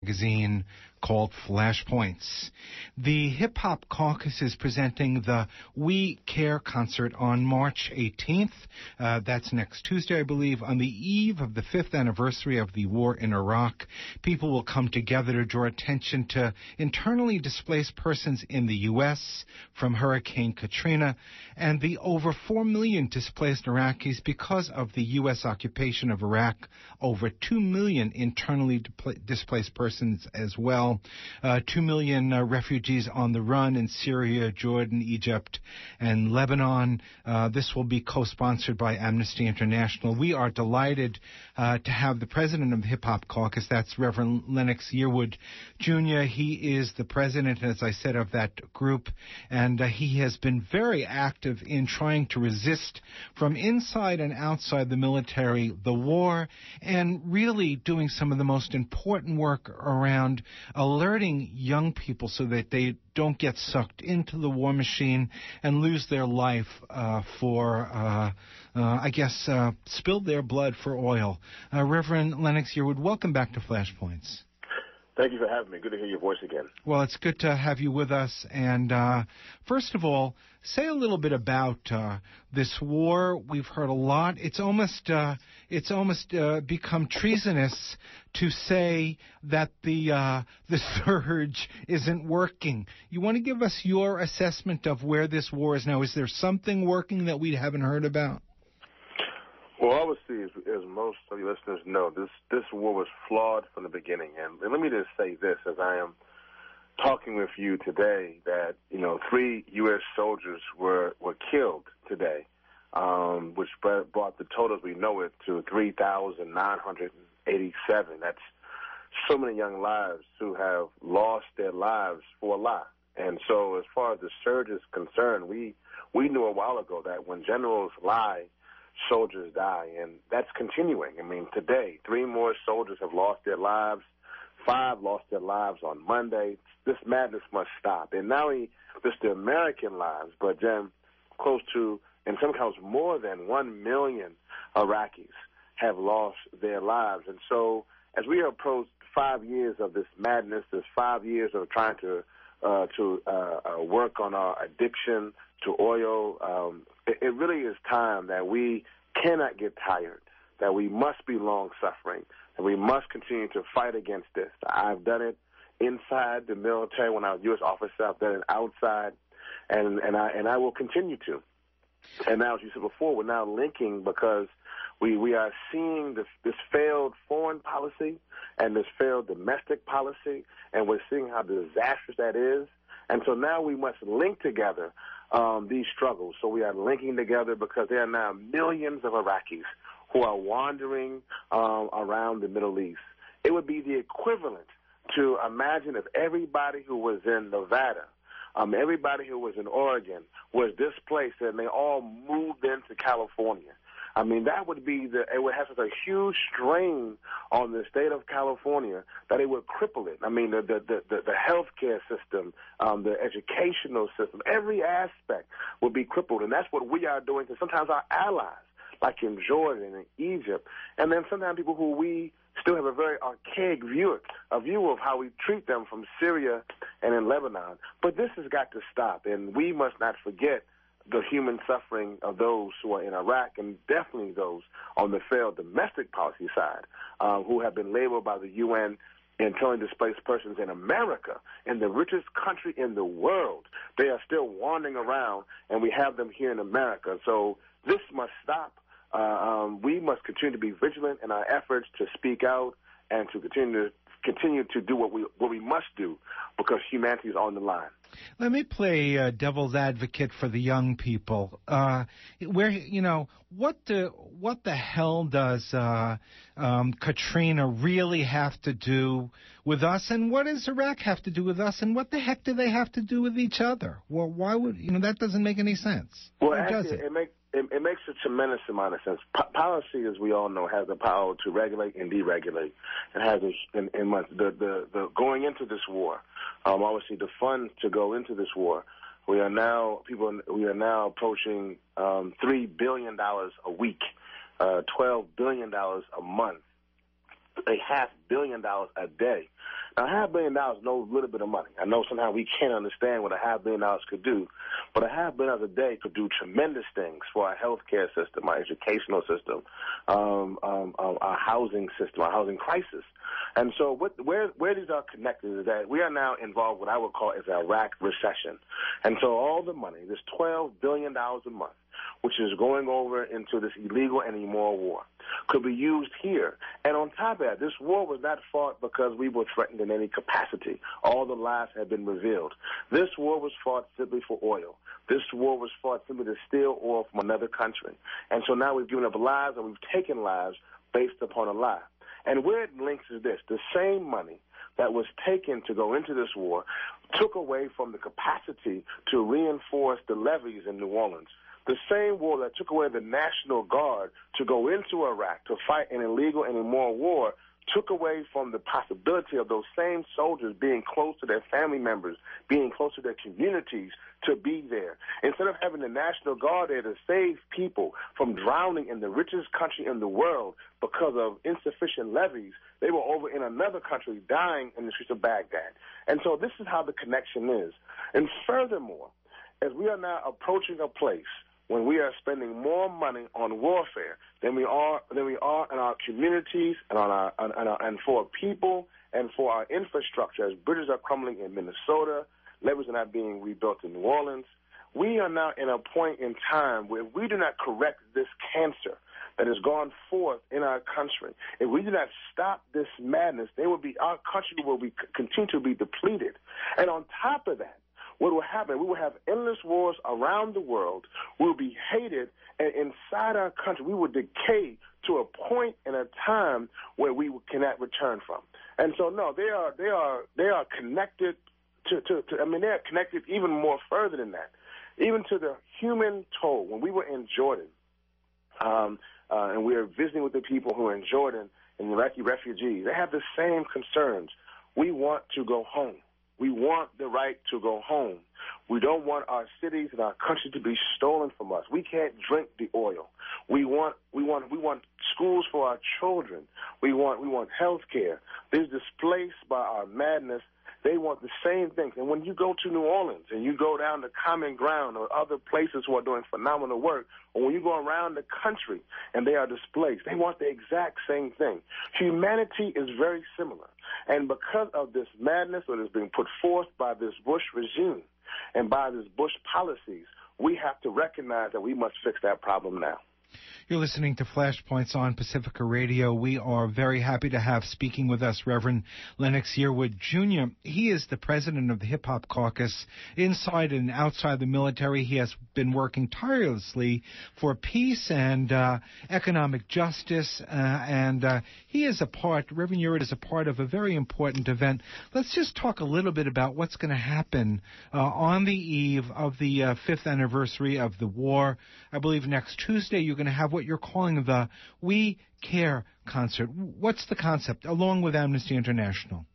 magazine called Flashpoints. The Hip Hop Caucus is presenting the We Care concert on March 18th. That's next Tuesday, I believe, on the eve of the 5th anniversary of the war in Iraq. People will come together to draw attention to internally displaced persons in the U.S. from Hurricane Katrina and the over 4 million displaced Iraqis because of the U.S. occupation of Iraq, over 2 million internally displaced persons as well. 2 million refugees on the run in Syria, Jordan, Egypt, and Lebanon. This will be co-sponsored by Amnesty International. We are delighted to have the president of the Hip Hop Caucus, that's Reverend Lennox Yearwood Jr. He is the president, as I said, of that group, and he has been very active in trying to resist from inside and outside the military the war, and really doing some of the most important work around alerting young people so that they don't get sucked into the war machine and lose their life spilled their blood for oil. Reverend Lennox Yearwood, welcome back to Flashpoints. Thank you for having me. Good to hear your voice again. Well, it's good to have you with us. And first of all, say a little bit about this war. We've heard a lot. It's almost become treasonous to say that the surge isn't working. You want to give us your assessment of where this war is now? Is there something working that we haven't heard about? Well, obviously, as most of your listeners know, this war was flawed from the beginning. And let me just say this, as I am talking with you today, that 3 U.S. soldiers were killed today, which brought the total as we know it to 3,987. That's so many young lives who have lost their lives for a lie. And so, as far as the surge is concerned, we knew a while ago that when generals lie, soldiers die, and that's continuing. I mean, today, 3 more soldiers have lost their lives. 5 lost their lives on Monday. This madness must stop. And not only just the American lives, but then close to, in some cases, more than 1 million Iraqis have lost their lives. And so as we approach 5 years of this madness, this 5 years of trying to work on our addiction to oil, it really is time that we cannot get tired, that we must be long-suffering, and we must continue to fight against this. I've done it inside the military when I was a U.S. officer. I've done it outside, and I will continue to. And now, as you said before, we're now linking because we are seeing this failed foreign policy and this failed domestic policy, and we're seeing how disastrous that is. And so now we must link together these struggles. So we are linking together because there are now millions of Iraqis who are wandering around the Middle East. It would be the equivalent to imagine if everybody who was in Nevada, everybody who was in Oregon was displaced and they all moved into California. I mean, that would be it would have such a huge strain on the state of California that it would cripple it. I mean, the healthcare system, the educational system, every aspect would be crippled. And that's what we are doing to sometimes our allies, like in Jordan and Egypt. And then sometimes people who we still have a very archaic view of how we treat them from Syria and in Lebanon. But this has got to stop, and we must not forget the human suffering of those who are in Iraq, and definitely those on the failed domestic policy side who have been labeled by the UN internally displaced persons in America, in the richest country in the world. They are still wandering around, and we have them here in America. So this must stop. We must continue to be vigilant in our efforts to speak out and to continue to do what we must do, because humanity is on the line. Let me play devil's advocate for the young people. What the hell does Katrina really have to do with us, and what does Iraq have to do with us, and what the heck do they have to do with each other? Well, why would that doesn't make any sense? Well, actually, it makes a tremendous amount of sense. Policy, as we all know, has the power to regulate and deregulate, and has the going into this war. Obviously, the funds to go into this war, we are now approaching $3 billion a week, $12 billion a month, $500 million a day. Now, $500 million is no little bit of money. I know sometimes we can't understand what $500 million could do, but $500 million a day could do tremendous things for our healthcare system, our educational system, our housing system, our housing crisis. And so where these are connected is that we are now involved what I would call is Iraq recession. And so all the money, this $12 billion a month, which is going over into this illegal and immoral war, could be used here. And on top of that, this war was not fought because we were threatened in any capacity. All the lies have been revealed. This war was fought simply for oil. This war was fought simply to steal oil from another country. And so now we've given up lives and we've taken lives based upon a lie. And where it links is this: the same money that was taken to go into this war took away from the capacity to reinforce the levees in New Orleans. The same war that took away the National Guard to go into Iraq to fight an illegal and immoral war took away from the possibility of those same soldiers being close to their family members, being close to their communities, to be there. Instead of having the National Guard there to save people from drowning in the richest country in the world because of insufficient levees, they were over in another country dying in the streets of Baghdad. And so this is how the connection is. And furthermore, as we are now approaching a place when we are spending more money on warfare than we are in our communities and for people and for our infrastructure, as bridges are crumbling in Minnesota, levees are not being rebuilt in New Orleans, we are now in a point in time where we do not correct this cancer that has gone forth in our country. If we do not stop this madness, our country will continue to be depleted. And on top of that, what will happen? We will have endless wars around the world. We will be hated, and inside our country, we will decay to a point and a time where we cannot return from. And so, no, they are connected they are connected even more further than that, even to the human toll. When we were in Jordan, and we were visiting with the people who are in Jordan and Iraqi refugees, they have the same concerns. We want to go home. We want the right to go home. We don't want our cities and our country to be stolen from us. We can't drink the oil. We want schools for our children. We want health care. They're displaced by our madness. They want the same things. And when you go to New Orleans and you go down to Common Ground or other places who are doing phenomenal work, or when you go around the country and they are displaced, they want the exact same thing. Humanity is very similar. And because of this madness that is being put forth by this Bush regime and by this Bush policies, we have to recognize that we must fix that problem now. You're listening to Flashpoints on Pacifica Radio. We are very happy to have speaking with us Reverend Lennox Yearwood, Jr. He is the president of the Hip Hop Caucus. Inside and outside the military, he has been working tirelessly for peace and economic justice, and he is Reverend Yearwood is a part of a very important event. Let's just talk a little bit about what's going to happen on the eve of the 5th anniversary of the war. I believe next Tuesday you're going to have what you're calling the We Care concert. What's the concept, along with Amnesty International?